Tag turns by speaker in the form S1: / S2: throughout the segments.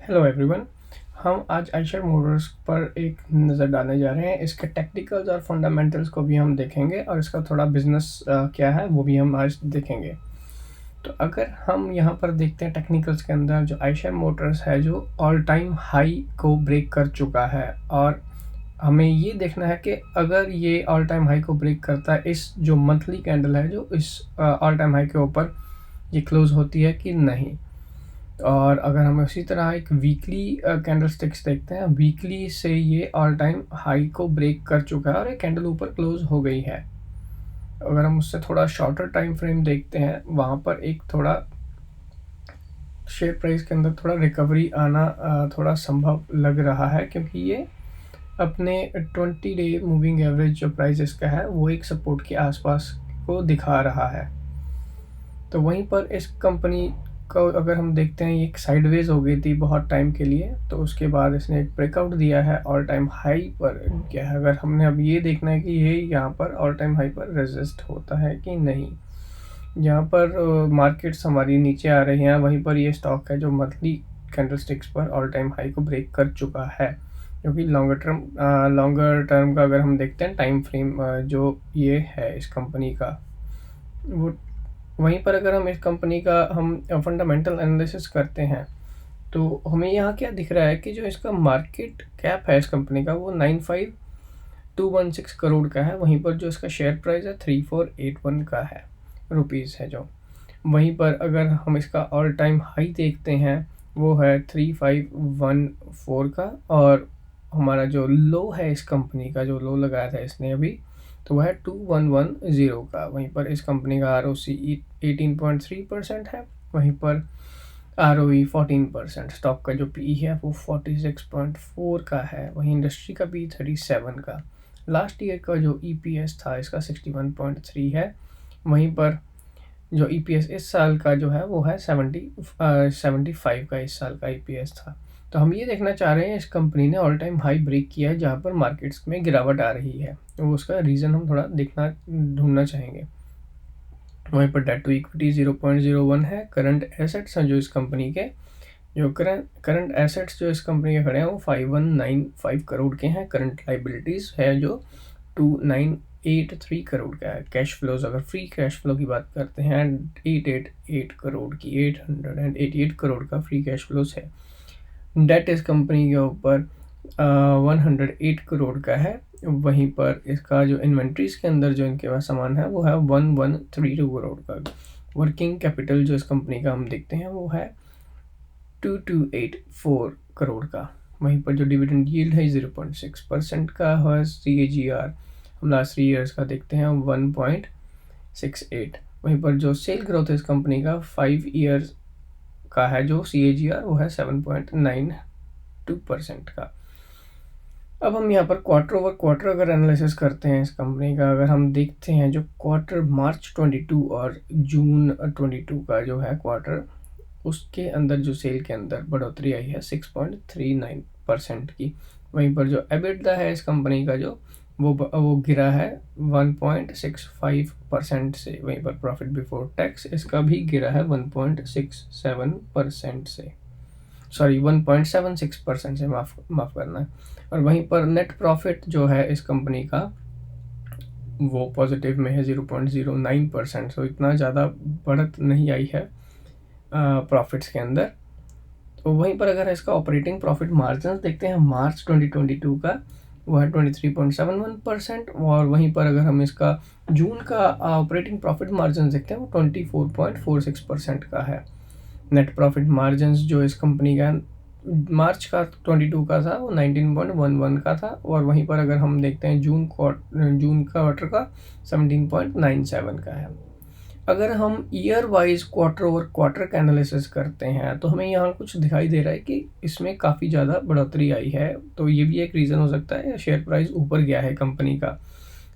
S1: Hello everyone. हम आज Eicher Motors पर एक नज़र डालने जा रहे हैं। इसके टेक्निकल्स और फंडामेंटल्स को भी हम देखेंगे और इसका थोड़ा बिजनेस क्या है वो भी हम आज देखेंगे। तो अगर हम यहाँ पर देखते हैं टेक्निकल्स के अंदर, जो आयशर मोटर्स है जो ऑल टाइम हाई को ब्रेक कर चुका है, और हमें ये देखना है कि अगर ये ऑल टाइम हाई को ब्रेक करता है, इस जो मंथली कैंडल है जो इस ऑल टाइम हाई के ऊपर ये क्लोज होती है कि नहीं। और अगर हम उसी तरह एक वीकली कैंडलस्टिक्स देखते हैं, वीकली से ये ऑल टाइम हाई को ब्रेक कर चुका है और एक कैंडल ऊपर क्लोज हो गई है। अगर हम उससे थोड़ा शॉर्टर टाइम फ्रेम देखते हैं, वहाँ पर एक थोड़ा शेयर प्राइस के अंदर थोड़ा रिकवरी आना थोड़ा संभव लग रहा है, क्योंकि ये अपने 20 डे मूविंग एवरेज जो प्राइस इसका है वो एक सपोर्ट के आसपास को दिखा रहा है। तो वहीं पर इस कंपनी को अगर हम देखते हैं, ये एक साइडवेज हो गई थी बहुत टाइम के लिए, तो उसके बाद इसने एक ब्रेकआउट दिया है, ऑल टाइम हाई पर क्या है। अगर हमने अब ये देखना है कि ये यहाँ पर ऑल टाइम हाई पर रेजिस्ट होता है कि नहीं। यहाँ पर मार्केट्स हमारी नीचे आ रही हैं, वहीं पर ये स्टॉक है जो मंथली कैंडलस्टिक्स पर ऑल टाइम हाई को ब्रेक कर चुका है, क्योंकि लॉन्गर टर्म का अगर हम देखते हैं टाइम फ्रेम जो ये है इस कंपनी का, वो वहीं पर अगर हम इस कंपनी का हम फंडामेंटल एनालिसिस करते हैं, तो हमें यहाँ क्या दिख रहा है कि जो इसका मार्केट कैप है इस कंपनी का वो 95216 करोड़ का है। वहीं पर जो इसका शेयर प्राइस है 3481 का है, रुपीज़ है जो। वहीं पर अगर हम इसका ऑल टाइम हाई देखते हैं, वो है 3514 का, और हमारा जो लो है इस कंपनी का, जो लो लगाया था इसने अभी, तो वह है 2110 का। वहीं पर इस कंपनी का ROC 18.3% है, वहीं पर ROE 14%। स्टॉक का जो PE है वो 46.4 का है, वहीं इंडस्ट्री का PE 37 का। लास्ट ईयर का जो EPS था इसका 61.3 है, वहीं पर जो EPS इस साल का जो है वो है 75 का इस साल का EPS था। तो हम ये देखना चाह रहे हैं, इस कंपनी ने ऑल टाइम हाई ब्रेक किया है जहाँ पर मार्केट्स में गिरावट आ रही है, तो उसका रीज़न हम थोड़ा ढूंढना चाहेंगे। वहीं पर डेट टू इक्विटी 0.01 है। करंट एसेट्स हैं जो इस कंपनी के, जो करंट एसेट्स जो इस कंपनी के खड़े हैं वो 5195 करोड़ के हैं। करंट लाइबिलिटीज़ है जो 2983 करोड़ का है। कैश फ्लोज, अगर फ्री कैश फ्लो की बात करते हैं, 888 करोड़ की 888 करोड़ का फ्री कैश फ्लोज है। डेट इस कंपनी के ऊपर 108 करोड़ का है। वहीं पर इसका जो इन्वेंट्रीज के अंदर जो इनके पास सामान है वो है 1132 करोड़ का। वर्किंग कैपिटल जो इस कंपनी का हम देखते हैं वो है 2284 करोड़ का। वहीं पर जो डिविडेंड यील्ड है 0.6% का है। CAGR हम लास्ट 3 ईयर्स का देखते हैं 1.68। वहीं पर जो सेल ग्रोथ है इस कंपनी का 5 ईयर्स का है, जो CAGR वो है 7.92% का। अब हम यहाँ पर क्वार्टर ओवर क्वार्टर अगर एनालिसिस करते हैं इस कंपनी का, अगर हम देखते हैं जो क्वार्टर मार्च 22 और जून 22 का जो है क्वार्टर, उसके अंदर जो सेल के अंदर बढ़ोतरी आई है 6.39% की। वहीं पर जो EBITDA है इस कंपनी का जो वो गिरा है 1.65% से। वहीं पर प्रॉफिट बिफोर टैक्स इसका भी गिरा है 1.67% से, सॉरी 1.76% से, माफ़ करना है। और वहीं पर नेट प्रॉफिट जो है इस कंपनी का वो पॉजिटिव में है 0.09%। सो इतना ज़्यादा बढ़त नहीं आई है प्रॉफिट्स के अंदर। तो वहीं पर अगर इसका ऑपरेटिंग प्रॉफिट मार्जिन देखते हैं मार्च 2022 का, वो है 23.71%। और वहीं पर अगर हम इसका जून का ऑपरेटिंग प्रॉफिट मार्जिन देखते हैं वो 24.46% का है। नेट प्रॉफिट मार्जिन जो इस कंपनी का मार्च का 22 का था वो 19.11 का था। और वहीं पर अगर हम देखते हैं जून क्वार्टर का 17.97 का है। अगर हम year wise quarter over quarter का एनालिसिस करते हैं, तो हमें यहाँ कुछ दिखाई दे रहा है कि इसमें काफ़ी ज़्यादा बढ़ोतरी आई है। तो ये भी एक रीज़न हो सकता है, शेयर प्राइस ऊपर गया है कंपनी का।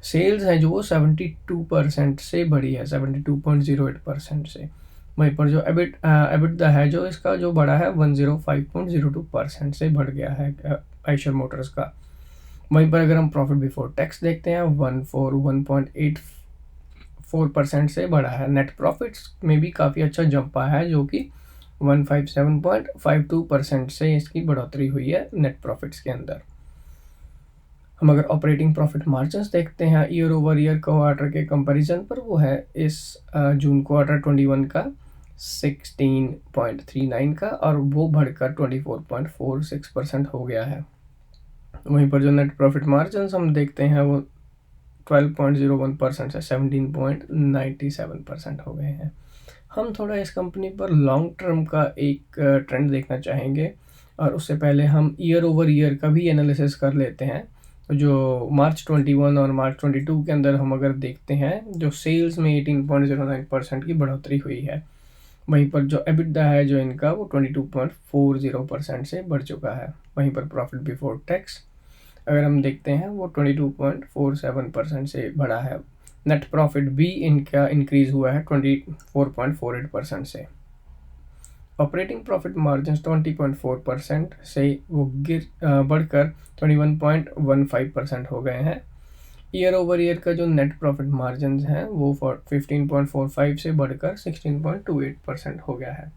S1: सेल्स हैं जो वो 72% से बढ़ी है, 72.08% से। वहीं पर जो EBITDA है जो इसका जो बढ़ा है 105.02% से बढ़ गया है आयशर मोटर्स का। वहीं पर अगर हम प्रॉफिट बिफोर टैक्स देखते हैं 141.84% से बढ़ा है। नेट प्रॉफिट्स में भी काफ़ी अच्छा जंप आया है, जो कि 157.52% से इसकी बढ़ोतरी हुई है नेट प्रॉफिट्स के अंदर। हम अगर ऑपरेटिंग प्रॉफिट मार्जिन्स देखते हैं ईयर ओवर ईयर क्वार्टर के कंपैरिजन पर, वो है इस जून क्वार्टर 21 का 16.39 का, और वो बढ़कर 24.46% हो गया है। वहीं पर जो नेट प्रॉफिट मार्जिन्स हम देखते हैं वो 12.01% से 17.97% हो गए हैं। हम थोड़ा इस कंपनी पर लॉन्ग टर्म का एक ट्रेंड देखना चाहेंगे, और उससे पहले हम ईयर ओवर ईयर का भी एनालिसिस कर लेते हैं। तो जो मार्च 21 और मार्च 22 के अंदर हम अगर देखते हैं, जो सेल्स में 18.09% की बढ़ोतरी हुई है। वहीं पर जो एबिटडा है जो इनका, वो 22.40% से बढ़ चुका है। वहीं पर प्रॉफिट बिफोर टैक्स अगर हम देखते हैं वो 22.47% से बढ़ा है। नेट प्रॉफिट भी इनका इंक्रीज हुआ है 24.48% से। ऑपरेटिंग प्रॉफिट मार्जिन 20.4% से वो बढ़कर 21.15% हो गए हैं। ईयर ओवर ईयर का जो नेट प्रॉफिट मार्जिन हैं वो 15.45 से बढ़कर 16.28% हो गया है।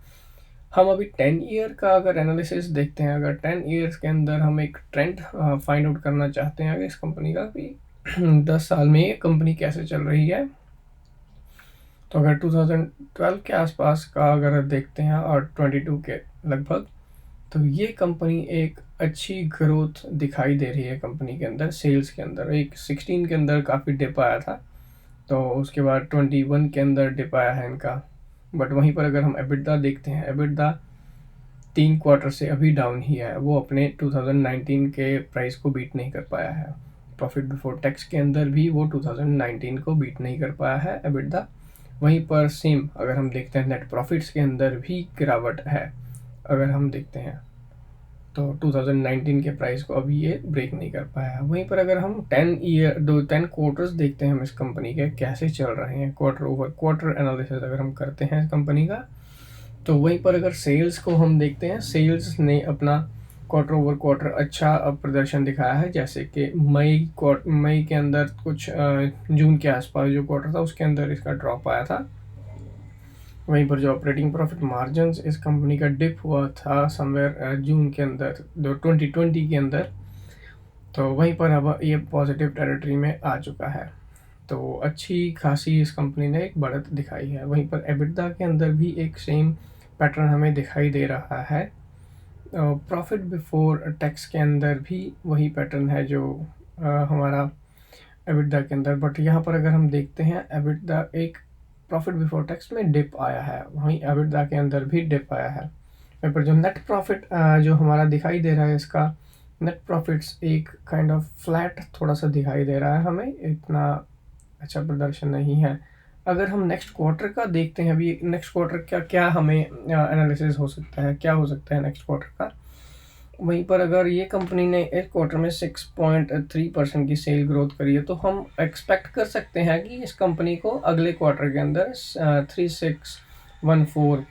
S1: हम अभी 10 ईयर का अगर एनालिसिस देखते हैं, अगर 10 ईयर्स के अंदर हम एक ट्रेंड फाइंड आउट करना चाहते हैं अगर इस कंपनी का कि 10 साल में ये कंपनी कैसे चल रही है, तो अगर 2012 के आसपास का अगर देखते हैं और 22 के लगभग, तो ये कंपनी एक अच्छी ग्रोथ दिखाई दे रही है कंपनी के अंदर। सेल्स के अंदर एक 16 के अंदर काफ़ी डिप आया था, तो उसके बाद 21 के अंदर डिप आया है इनका। बट वहीं पर अगर हम एबिटडा देखते हैं, एबिटडा 3 क्वार्टर से अभी डाउन ही है, वो अपने 2019 के प्राइस को बीट नहीं कर पाया है। प्रॉफिट बिफोर टैक्स के अंदर भी वो 2019 को बीट नहीं कर पाया है एबिटडा। वहीं पर सेम अगर हम देखते हैं नेट प्रॉफिट्स के अंदर भी गिरावट है। अगर हम देखते हैं तो 2019 के प्राइस को अभी ये ब्रेक नहीं कर पाया है। वहीं पर अगर हम 10 क्वार्टर्स देखते हैं हम इस कंपनी के कैसे चल रहे हैं, क्वार्टर ओवर क्वार्टर एनालिसिस अगर हम करते हैं इस कंपनी का, तो वहीं पर अगर सेल्स को हम देखते हैं, सेल्स ने अपना क्वार्टर ओवर क्वार्टर अच्छा प्रदर्शन दिखाया है। जैसे कि मई के अंदर कुछ जून के आसपास जो क्वार्टर था उसके अंदर इसका ड्रॉप आया था। वहीं पर जो ऑपरेटिंग प्रॉफिट मार्जिन्स इस कंपनी का डिप हुआ था समवेयर जून के अंदर, जो 2020 के अंदर, तो वहीं पर अब ये पॉजिटिव टेरिटरी में आ चुका है। तो अच्छी खासी इस कंपनी ने एक बढ़त दिखाई है। वहीं पर एबिटडा के अंदर भी एक सेम पैटर्न हमें दिखाई दे रहा है। प्रॉफिट बिफोर टैक्स के अंदर भी वही पैटर्न है जो हमारा एबिटडा के अंदर। बट यहाँ पर अगर हम देखते हैं, एबिटडा एक प्रॉफिट बिफोर टैक्स में डिप आया है, वहीं एबिटडा के अंदर भी डिप आया है। वहीं पर जो नेट प्रॉफिट जो हमारा दिखाई दे रहा है, इसका नेट प्रॉफिट्स एक काइंड ऑफ फ्लैट थोड़ा सा दिखाई दे रहा है, हमें इतना अच्छा प्रदर्शन नहीं है। अगर हम नेक्स्ट क्वार्टर का देखते हैं, अभी नेक्स्ट क्वार्टर का क्या हमें एनालिसिस हो सकता है, क्या हो सकता है नेक्स्ट क्वार्टर का। वहीं पर अगर ये कंपनी ने इस क्वार्टर में 6.3% की सेल ग्रोथ करी है, तो हम एक्सपेक्ट कर सकते हैं कि इस कंपनी को अगले क्वार्टर के अंदर 3614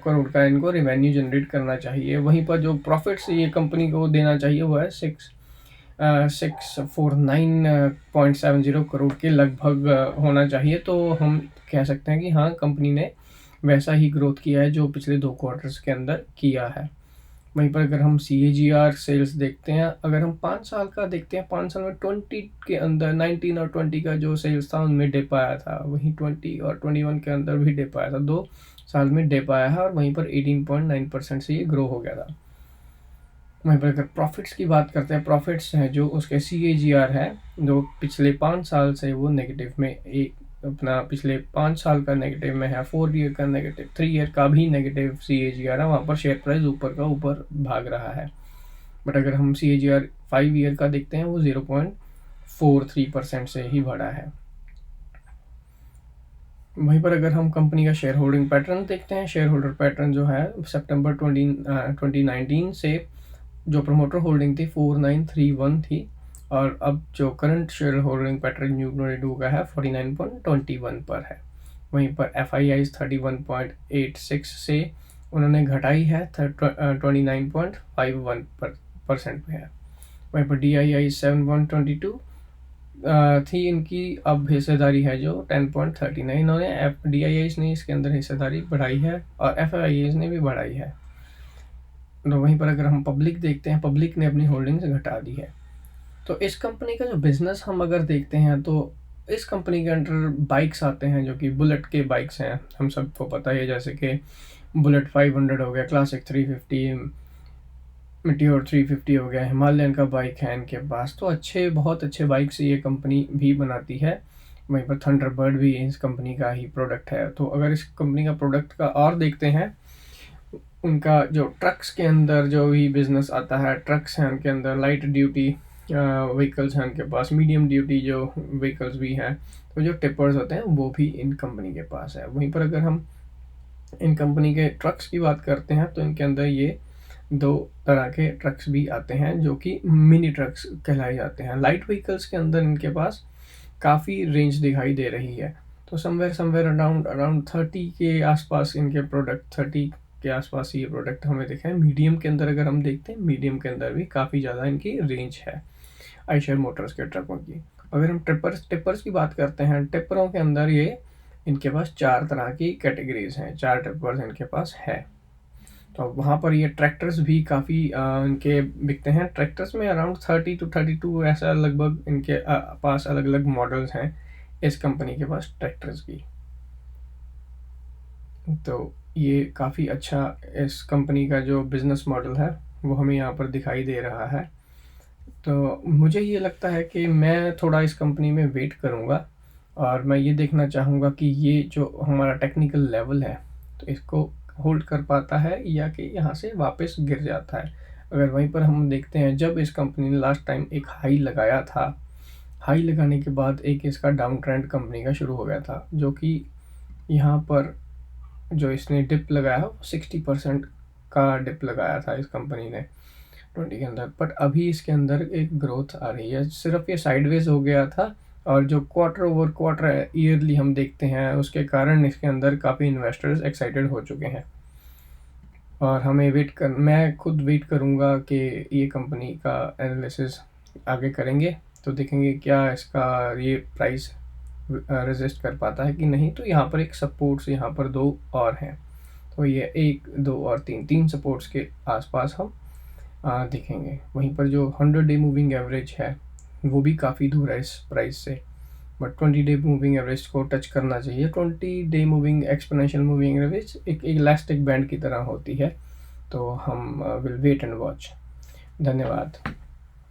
S1: करोड़ का इनको रेवेन्यू जनरेट करना चाहिए। वहीं पर जो प्रॉफिट्स ये कंपनी को देना चाहिए वो है 649.70 करोड़ के लगभग होना चाहिए। तो हम कह सकते हैं कि हाँ, कंपनी ने वैसा ही ग्रोथ किया है जो पिछले 2 क्वार्टर्स के अंदर किया है। वहीं पर अगर हम CAGR सेल्स देखते हैं, अगर हम 5 साल का देखते हैं, 5 साल में 20 के अंदर 19 और 20 का जो सेल्स था उनमें डिप आया था, वहीं 20 और 21 के अंदर भी डिप आया था। 2 साल में डिप आया है और वहीं पर 18.9% से ये ग्रो हो गया था। वहीं पर अगर प्रॉफिट्स की बात करते हैं, प्रॉफिट्स हैं जो उसके CAGR है जो पिछले 5 साल से वो नेगेटिव में, एक अपना पिछले 5 साल का नेगेटिव में है, 4 ईयर का नेगेटिव, 3 ईयर का भी नेगेटिव CAGR है। वहाँ पर शेयर प्राइस ऊपर का ऊपर भाग रहा है। बट अगर हम CAGR 5 ईयर का देखते हैं वो 0.43% से ही बढ़ा है। वहीं पर अगर हम कंपनी का शेयर होल्डिंग पैटर्न देखते हैं, शेयर होल्डर पैटर्न जो है सितंबर 2019 से जो प्रमोटर होल्डिंग थी 4931 थी, और अब जो current share holding pattern new 22 का है 49.21 पर है। वहीं पर FII 31.86 से उन्होंने घटाई है 29.51% पे है। वहीं पर DII 7.22 थी इनकी, अब हिस्सेदारी है जो 10.39। इन्होंने DIIs ने इसके अंदर हिस्सेदारी बढ़ाई है और FIIs ने भी बढ़ाई है। तो वहीं पर अगर हम पब्लिक देखते हैं, पब्लिक ने अपनी होल्डिंग्स घटा दी है। तो इस कंपनी का जो बिज़नेस हम अगर देखते हैं तो इस कंपनी के अंडर बाइक्स आते हैं जो कि बुलेट के बाइक्स हैं, हम सबको पता है, जैसे कि बुलेट 500 हो गया, क्लासिक 350, मीटियोर 350 हो गया, हिमालयन का बाइक है इनके पास। तो बहुत अच्छे बाइक्स ये कंपनी भी बनाती है। वहीं पर थंडरबर्ड भी इस कंपनी का ही प्रोडक्ट है। तो अगर इस कंपनी का प्रोडक्ट का और देखते हैं, उनका जो ट्रक्स के अंदर जो भी बिजनेस आता है, ट्रक्स हैं उनके अंदर, लाइट ड्यूटी व्हीकल्स हैं उनके पास, मीडियम ड्यूटी जो व्हीकल्स भी हैं, तो जो टिपर्स होते हैं वो भी इन कंपनी के पास है। वहीं पर अगर हम इन कंपनी के ट्रक्स की बात करते हैं तो इनके अंदर ये 2 तरह के ट्रक्स भी आते हैं जो कि मिनी ट्रक्स कहलाए जाते हैं। लाइट व्हीकल्स के अंदर इनके पास काफ़ी रेंज दिखाई दे रही है। तो समवेयर अराउंड 30 के आसपास इनके प्रोडक्ट, 30 के आसपास ये प्रोडक्ट हमें दिखे हैं। मीडियम के अंदर अगर हम देखते हैं, मीडियम के अंदर भी काफ़ी ज़्यादा इनकी रेंज है आइशर मोटर्स के ट्रकों की। अगर हम टिपर्स की बात करते हैं, टिप्परों के अंदर ये इनके पास 4 तरह की कैटेगरीज हैं, 4 टिपर्स इनके पास है। तो वहाँ पर ये ट्रैक्टर्स भी काफ़ी इनके बिकते हैं। ट्रैक्टर्स में अराउंड 30 to 32 ऐसा लगभग इनके पास अलग अलग मॉडल्स हैं इस कंपनी के पास ट्रैक्टर्स की। तो ये काफ़ी अच्छा इस कंपनी का जो बिज़नेस मॉडल है वो हमें यहाँ पर दिखाई दे रहा है। तो मुझे ये लगता है कि मैं थोड़ा इस कंपनी में वेट करूँगा और मैं ये देखना चाहूँगा कि ये जो हमारा टेक्निकल लेवल है तो इसको होल्ड कर पाता है या कि यहाँ से वापस गिर जाता है। अगर वहीं पर हम देखते हैं, जब इस कंपनी ने लास्ट टाइम एक हाई लगाया था, हाई लगाने के बाद एक इसका डाउन ट्रेंड कंपनी का शुरू हो गया था, जो कि यहाँ पर जो इसने डिप लगाया वो 60% का डिप लगाया था इस कंपनी ने 20 के अंदर। बट अभी इसके अंदर एक ग्रोथ आ रही है। सिर्फ ये साइडवेज हो गया था और जो क्वार्टर ओवर क्वार्टर ईयरली हम देखते हैं उसके कारण इसके अंदर काफ़ी इन्वेस्टर्स एक्साइटेड हो चुके हैं और मैं खुद वेट करूँगा कि ये कंपनी का एनालिसिस आगे करेंगे तो देखेंगे क्या इसका ये प्राइस रेजिस्ट कर पाता है कि नहीं। तो यहाँ पर एक सपोर्ट्स यहाँ पर 2 और हैं, तो ये 1, 2 और 3 सपोर्ट्स के आसपास हम देखेंगे। वहीं पर जो 100 डे मूविंग एवरेज है वो भी काफ़ी दूर है इस प्राइस से, बट 20 डे मूविंग एवरेज को टच करना चाहिए। 20 day moving exponential moving average एक इलास्टिक बैंड की तरह होती है। तो हम विल वेट एंड वॉच। धन्यवाद।